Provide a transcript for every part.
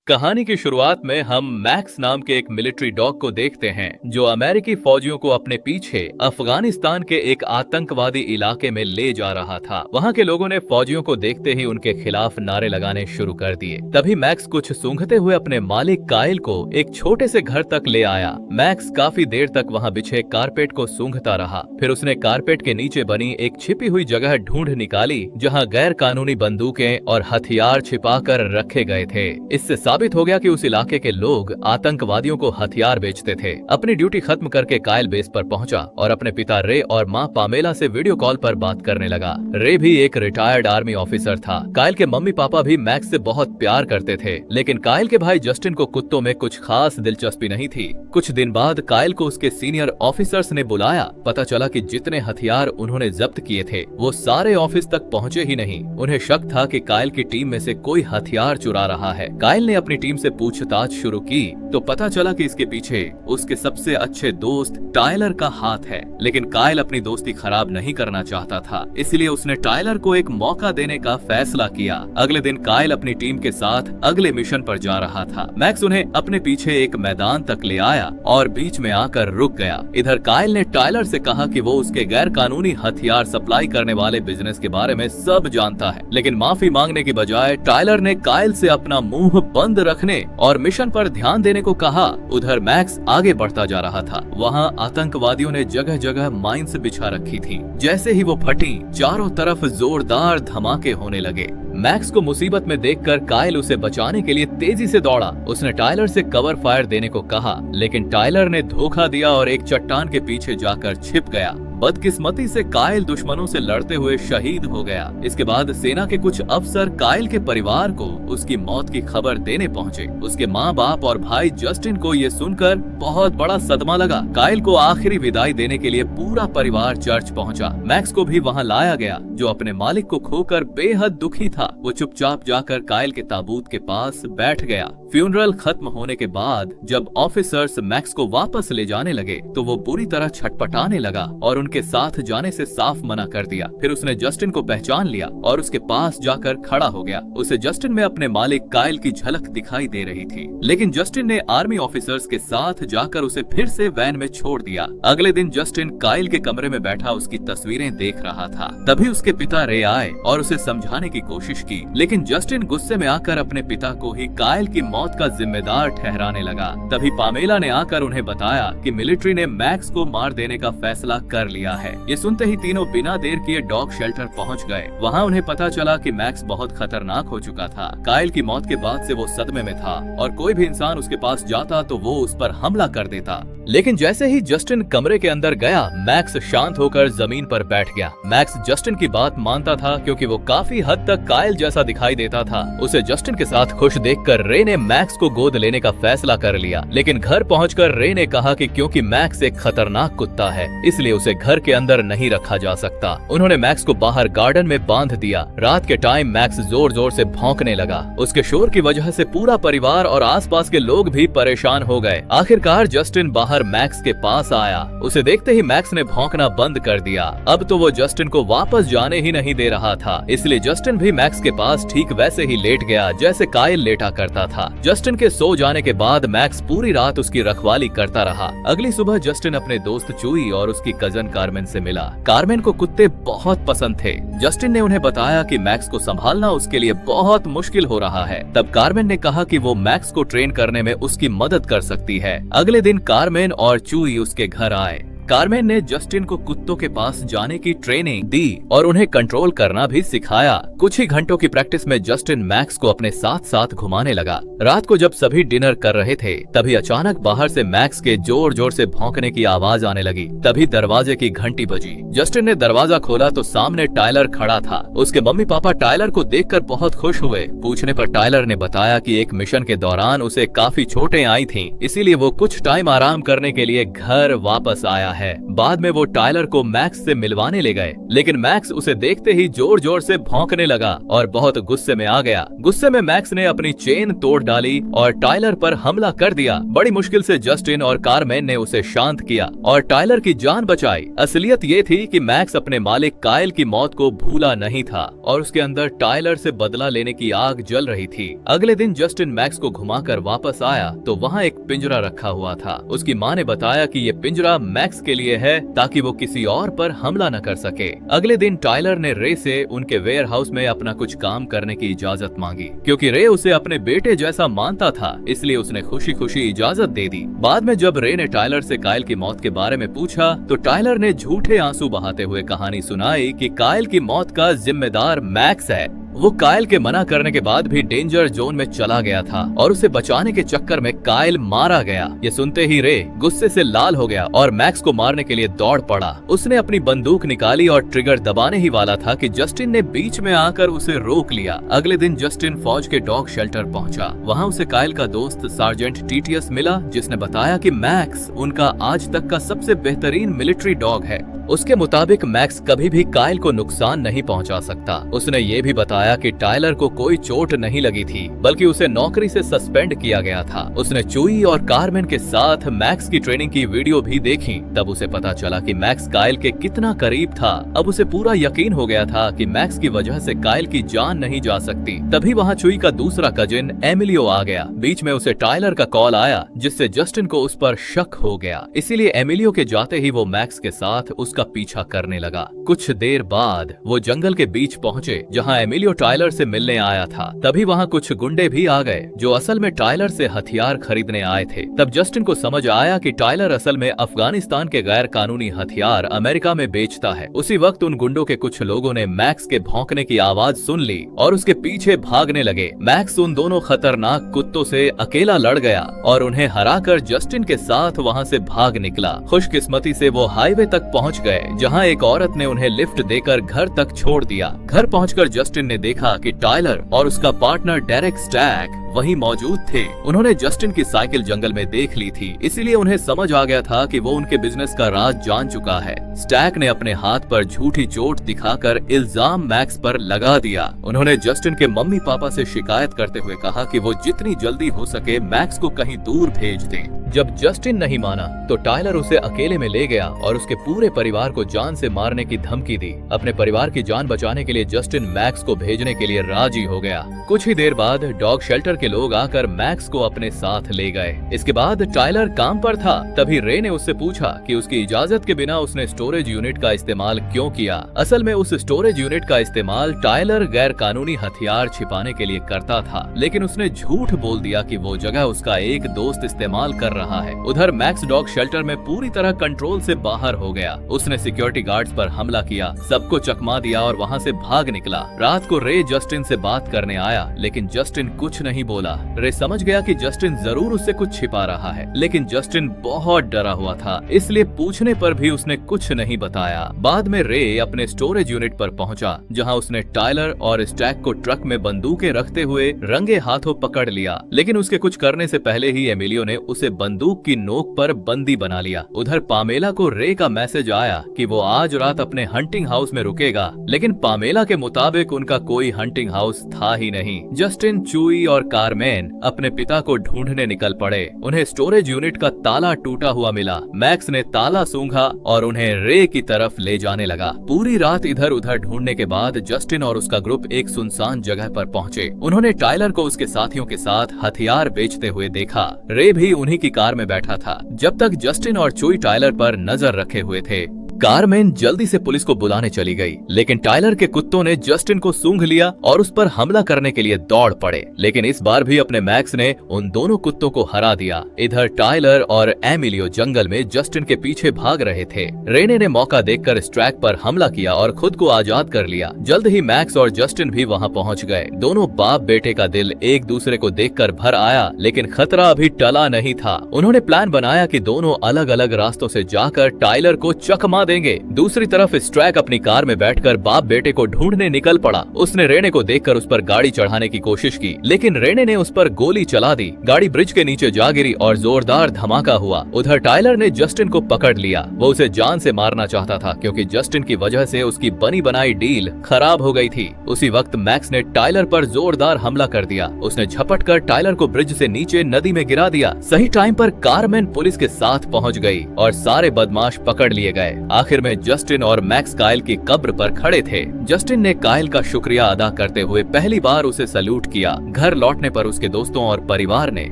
कहानी की शुरुआत में हम मैक्स नाम के एक मिलिट्री डॉग को देखते हैं जो अमेरिकी फौजियों को अपने पीछे अफगानिस्तान के एक आतंकवादी इलाके में ले जा रहा था। वहां के लोगों ने फौजियों को देखते ही उनके खिलाफ नारे लगाने शुरू कर दिए। तभी मैक्स कुछ सूंघते हुए अपने मालिक काइल को एक छोटे से घर तक ले आया। मैक्स काफी देर तक वहां बिछे कारपेट को सूंघता रहा। फिर उसने कारपेट के नीचे बनी एक छिपी हुई जगह ढूंढ निकाली जहां गैर कानूनी बंदूकें और हथियार छिपा कर रखे गए थे। इससे साबित हो गया कि उस इलाके के लोग आतंकवादियों को हथियार बेचते थे। अपनी ड्यूटी खत्म करके काइल बेस पर पहुंचा और अपने पिता रे और मां पामेला से वीडियो कॉल पर बात करने लगा। रे भी एक रिटायर्ड आर्मी ऑफिसर था। काइल के मम्मी पापा भी मैक्स से बहुत प्यार करते थे, लेकिन काइल के भाई जस्टिन को कुत्तों में कुछ खास दिलचस्पी नहीं थी। कुछ दिन बाद काइल को उसके सीनियर ऑफिसर्स ने बुलाया। पता चला कि जितने हथियार उन्होंने जब्त किए थे वो सारे ऑफिस तक पहुंचे ही नहीं। उन्हें शक था कि काइल की टीम में से कोई हथियार चुरा रहा है। काइल ने अपनी टीम से पूछताछ शुरू की तो पता चला कि इसके पीछे उसके सबसे अच्छे दोस्त टायलर का हाथ है। लेकिन काइल अपनी दोस्ती खराब नहीं करना चाहता था, इसलिए उसने टायलर को एक मौका देने का फैसला किया। अगले दिन काइल अपनी टीम के साथ अगले मिशन पर जा रहा था। मैक्स उन्हें अपने पीछे एक मैदान तक ले आया और बीच में आकर रुक गया। इधर काइल ने टायलर से कहा कि वो उसके गैर कानूनी हथियार सप्लाई करने वाले बिजनेस के बारे में सब जानता है, लेकिन माफी मांगने की बजाय टायलर ने काइल से अपना मुंह बंद रखने और मिशन पर ध्यान देने को कहा। उधर मैक्स आगे बढ़ता जा रहा था। वहाँ आतंकवादियों ने जगह जगह माइंस बिछा रखी थी। जैसे ही वो फटी, चारों तरफ जोरदार धमाके होने लगे। मैक्स को मुसीबत में देखकर काइल उसे बचाने के लिए तेजी से दौड़ा। उसने टायलर से कवर फायर देने को कहा, लेकिन टायलर ने धोखा दिया और एक चट्टान के पीछे जाकर छिप गया। बदकिस्मती से काइल दुश्मनों से लड़ते हुए शहीद हो गया। इसके बाद सेना के कुछ अफसर काइल के परिवार को उसकी मौत की खबर देने पहुंचे। उसके माँ बाप और भाई जस्टिन को ये सुनकर बहुत बड़ा सदमा लगा। काइल को आखिरी विदाई देने के लिए पूरा परिवार चर्च पहुंचा। मैक्स को भी वहां लाया गया, जो अपने मालिक को खोकर बेहद दुखी था। वो चुपचाप जाकर काइल के ताबूत के पास बैठ गया। फ्यूनरल खत्म होने के बाद जब ऑफिसर्स मैक्स को वापस ले जाने लगे तो वो बुरी तरह छटपटाने लगा और उनके साथ जाने से साफ मना कर दिया। फिर उसने जस्टिन को पहचान लिया और उसके पास जाकर खड़ा हो गया। उसे जस्टिन में अपने मालिक काइल की झलक दिखाई दे रही थी, लेकिन जस्टिन ने आर्मी ऑफिसर्स के साथ जाकर उसे फिर से वैन में छोड़ दिया। अगले दिन जस्टिन काइल के कमरे में बैठा उसकी तस्वीरें देख रहा था। तभी उसके पिता रे आए और उसे समझाने की कोशिश की, लेकिन जस्टिन गुस्से में आकर अपने पिता को ही काइल की मौत का जिम्मेदार ठहराने लगा। तभी पामेला ने आकर उन्हें बताया कि मिलिट्री ने मैक्स को मार देने का फैसला कर लिया है। ये सुनते ही तीनों बिना देर किए डॉग शेल्टर पहुंच गए। वहां उन्हें पता चला कि मैक्स बहुत खतरनाक हो चुका था। काइल की मौत के बाद से वो सदमे में था और कोई भी इंसान उसके पास जाता तो वो उस पर हमला कर देता। लेकिन जैसे ही जस्टिन कमरे के अंदर गया, मैक्स शांत होकर जमीन पर बैठ गया। मैक्स जस्टिन की बात मानता था क्योंकि वो काफी हद तक काइल जैसा दिखाई देता था। उसे जस्टिन के साथ खुश देखकर रे ने मैक्स को गोद लेने का फैसला कर लिया, लेकिन घर पहुंचकर रे ने कहा कि क्योंकि मैक्स एक खतरनाक कुत्ता है इसलिए उसे घर के अंदर नहीं रखा जा सकता। उन्होंने मैक्स को बाहर गार्डन में बांध दिया। रात के टाइम मैक्स जोर जोर से भौंकने लगा। उसके शोर की वजह से पूरा परिवार और आसपास के लोग भी परेशान हो गए। आखिरकार जस्टिन बाहर मैक्स के पास आया। उसे देखते ही मैक्स ने भौंकना बंद कर दिया। अब तो वो जस्टिन को वापस जाने ही नहीं दे रहा था, इसलिए जस्टिन भी मैक्स के पास ठीक वैसे ही लेट गया जैसे काइल लेटा करता था। जस्टिन के सो जाने के बाद मैक्स पूरी रात उसकी रखवाली करता रहा। अगली सुबह जस्टिन अपने दोस्त चूई और उसकी कजन कार्मेन से मिला। कार्मेन को कुत्ते बहुत पसंद थे। जस्टिन ने उन्हें बताया कि मैक्स को संभालना उसके लिए बहुत मुश्किल हो रहा है। तब कार्मेन ने कहा कि वो मैक्स को ट्रेन करने में उसकी मदद कर सकती है। अगले दिन कार्मेन और चूई उसके घर आए। कार्मेन ने जस्टिन को कुत्तों के पास जाने की ट्रेनिंग दी और उन्हें कंट्रोल करना भी सिखाया। कुछ ही घंटों की प्रैक्टिस में जस्टिन मैक्स को अपने साथ साथ घुमाने लगा। रात को जब सभी डिनर कर रहे थे तभी अचानक बाहर से मैक्स के जोर जोर से भौंकने की आवाज आने लगी। तभी दरवाजे की घंटी बजी। जस्टिन ने दरवाजा खोला तो सामने टायलर खड़ा था। उसके मम्मी पापा टायलर को देखकर बहुत खुश हुए। पूछने पर टायलर ने बताया कि एक मिशन के दौरान उसे काफी चोटें आई थीं, इसीलिए वो कुछ टाइम आराम करने के लिए घर वापस आया है। बाद में वो टायलर को मैक्स से मिलवाने ले गए, लेकिन मैक्स उसे देखते ही जोर जोर से भौंकने लगा और बहुत गुस्से में आ गया। गुस्से में मैक्स ने अपनी चेन तोड़ डाली और टायलर पर हमला कर दिया। बड़ी मुश्किल से जस्टिन और कारमेन ने उसे शांत किया और टायलर की जान बचाई। असलियत ये थी कि मैक्स अपने मालिक काइल की मौत को भूला नहीं था और उसके अंदर टायलर से बदला लेने की आग जल रही थी। अगले दिन जस्टिन मैक्स को घुमाकर वापस आया तो वहाँ एक पिंजरा रखा हुआ था। उसकी माँ ने बताया कि ये पिंजरा मैक्स के लिए है ताकि वो किसी और पर हमला न कर सके। अगले दिन टायलर ने रे से उनके वेयर हाउस में अपना कुछ काम करने की इजाजत मांगी। क्योंकि रे उसे अपने बेटे जैसा मानता था, इसलिए उसने खुशी खुशी इजाजत दे दी। बाद में जब रे ने टायलर से काइल की मौत के बारे में पूछा तो टायलर ने झूठे आंसू बहाते हुए कहानी सुनाई कि काइल की मौत का जिम्मेदार मैक्स है। वो काइल के मना करने के बाद भी डेंजर जोन में चला गया था और उसे बचाने के चक्कर में काइल मारा गया। ये सुनते ही रे गुस्से से लाल हो गया और मैक्स को मारने के लिए दौड़ पड़ा। उसने अपनी बंदूक निकाली और ट्रिगर दबाने ही वाला था कि जस्टिन ने बीच में आकर उसे रोक लिया। अगले दिन जस्टिन फौज के डॉग शेल्टर पहुंचा। वहां उसे काइल का दोस्त सार्जेंट टीटीएस मिला, जिसने बताया कि मैक्स उनका आज तक का सबसे बेहतरीन मिलिट्री डॉग है। उसके मुताबिक मैक्स कभी भी काइल को नुकसान नहीं पहुंचा सकता। उसने ये भी बताया कि टायलर को कोई चोट नहीं लगी थी, बल्कि उसे नौकरी से सस्पेंड किया गया था। उसने चूई और कारमेन के साथ मैक्स की ट्रेनिंग की वीडियो भी देखी। तब उसे पता चला कि मैक्स काइल के कितना करीब था। अब उसे पूरा यकीन हो गया था कि मैक्स की वजह से काइल की जान नहीं जा सकती। तभी वहाँ चूई का दूसरा कजिन एमिलियो आ गया। बीच में उसे टायलर का कॉल आया, जिससे जस्टिन को उस पर शक हो गया। इसीलिए एमिलियो के जाते ही वो मैक्स के साथ का पीछा करने लगा। कुछ देर बाद वो जंगल के बीच पहुंचे जहां एमिलियो टायलर से मिलने आया था। तभी वहां कुछ गुंडे भी आ गए जो असल में टायलर से हथियार खरीदने आए थे। तब जस्टिन को समझ आया कि टायलर असल में अफगानिस्तान के गैर कानूनी हथियार अमेरिका में बेचता है। उसी वक्त उन गुंडों के कुछ लोगों ने मैक्स के भौंकने की आवाज सुन ली और उसके पीछे भागने लगे। मैक्स उन दोनों खतरनाक कुत्तों से अकेला लड़ गया और उन्हें हराकर जस्टिन के साथ वहां से भाग निकला। खुशकिस्मती से वो हाईवे तक पहुंच गए, जहां एक औरत ने उन्हें लिफ्ट देकर घर तक छोड़ दिया। घर पहुंचकर जस्टिन ने देखा कि टायलर और उसका पार्टनर डेरेक स्टैक वहीं मौजूद थे। उन्होंने जस्टिन की साइकिल जंगल में देख ली थी, इसीलिए उन्हें समझ आ गया था कि वो उनके बिजनेस का राज जान चुका है। स्टैक ने अपने हाथ पर झूठी चोट दिखाकर इल्जाम मैक्स पर लगा दिया। उन्होंने जस्टिन के मम्मी पापा से शिकायत करते हुए कहा कि वो जितनी जल्दी हो सके मैक्स को कहीं दूर भेज दें। जब जस्टिन नहीं माना तो टायलर उसे अकेले में ले गया और उसके पूरे परिवार को जान से मारने की धमकी दी। अपने परिवार की जान बचाने के लिए जस्टिन मैक्स को भेजने के लिए राजी हो गया। कुछ ही देर बाद डॉग शेल्टर के लोग आकर मैक्स को अपने साथ ले गए। इसके बाद टायलर काम पर था। तभी रे ने उससे पूछा कि उसकी इजाजत के बिना उसने स्टोरेज यूनिट का इस्तेमाल क्यों किया। असल में उस स्टोरेज यूनिट का इस्तेमाल टायलर गैर कानूनी हथियार छिपाने के लिए करता था, लेकिन उसने झूठ बोल दिया कि वो जगह उसका एक दोस्त इस्तेमाल कर रहा है। उधर मैक्स डॉग शेल्टर में पूरी तरह कंट्रोल से बाहर हो गया। उसने सिक्योरिटी गार्ड्स पर हमला किया, सबको चकमा दिया और वहाँ से भाग निकला। रात को रे जस्टिन से बात करने आया, लेकिन जस्टिन कुछ नहीं बोला। रे समझ गया कि जस्टिन जरूर उससे कुछ छिपा रहा है, लेकिन जस्टिन बहुत डरा हुआ था, इसलिए पूछने पर भी उसने कुछ नहीं बताया। बाद में रे अपने स्टोरेज यूनिट पर पहुंचा, जहां उसने टायलर और स्टैक को ट्रक में बंदूकें रखते हुए रंगे हाथों पकड़ लिया। लेकिन उसके कुछ करने से पहले ही एमिलियो ने उसे बंदूक की नोक पर बंदी बना लिया। उधर पामेला को रे का मैसेज आया कि वो आज रात अपने हंटिंग हाउस में रुकेगा, लेकिन पामेला के मुताबिक उनका कोई हंटिंग हाउस था ही नहीं। जस्टिन, चूई और कारमेन अपने पिता को ढूंढने निकल पड़े। उन्हें स्टोरेज यूनिट का ताला टूटा हुआ मिला। मैक्स ने ताला सूंघा और उन्हें रे की तरफ ले जाने लगा। पूरी रात इधर उधर ढूंढने के बाद जस्टिन और उसका ग्रुप एक सुनसान जगह पर पहुंचे। उन्होंने टायलर को उसके साथियों के साथ हथियार बेचते हुए देखा। रे भी उन्हीं की कार में बैठा था। जब तक जस्टिन और चूई टायलर पर नजर रखे हुए थे, कारमेन जल्दी से पुलिस को बुलाने चली गई, लेकिन टायलर के कुत्तों ने जस्टिन को सूंघ लिया और उस पर हमला करने के लिए दौड़ पड़े। लेकिन इस बार भी अपने मैक्स ने उन दोनों कुत्तों को हरा दिया। इधर टायलर और एमिलियो जंगल में जस्टिन के पीछे भाग रहे थे। रेने ने मौका देखकर स्ट्रैक पर हमला किया और खुद को आजाद कर लिया। जल्द ही मैक्स और जस्टिन भी वहां पहुंच गए। दोनों बाप बेटे का दिल एक दूसरे को देखकर भर आया, लेकिन खतरा अभी टला नहीं था। उन्होंने प्लान बनाया कि दोनों अलग अलग रास्तों से जाकर टायलर को चकमा देंगे। दूसरी तरफ स्ट्रैक अपनी कार में बैठकर बाप बेटे को ढूंढने निकल पड़ा। उसने रेने को देखकर उस पर गाड़ी चढ़ाने की कोशिश की, लेकिन रेने ने उस पर गोली चला दी। गाड़ी ब्रिज के नीचे जा गिरी और जोरदार धमाका हुआ। उधर टायलर ने जस्टिन को पकड़ लिया। वो उसे जान से मारना चाहता था क्योंकि जस्टिन की वजह से उसकी बनी बनाई डील खराब हो गई थी। उसी वक्त मैक्स ने टायलर पर जोरदार हमला कर दिया। उसने झपट कर टायलर को ब्रिज से नीचे नदी में गिरा दिया। सही टाइम पर कारमेन पुलिस के साथ पहुंच गई और सारे बदमाश पकड़ लिए गए। आखिर में जस्टिन और मैक्स काइल की कब्र पर खड़े थे। जस्टिन ने काइल का शुक्रिया अदा करते हुए पहली बार उसे सैल्यूट किया। घर लौटने पर उसके दोस्तों और परिवार ने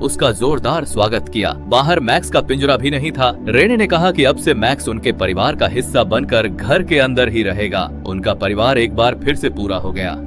उसका जोरदार स्वागत किया। बाहर मैक्स का पिंजरा भी नहीं था। रेने ने कहा कि अब से मैक्स उनके परिवार का हिस्सा बनकर घर के अंदर ही रहेगा। उनका परिवार एक बार फिर से पूरा हो गया।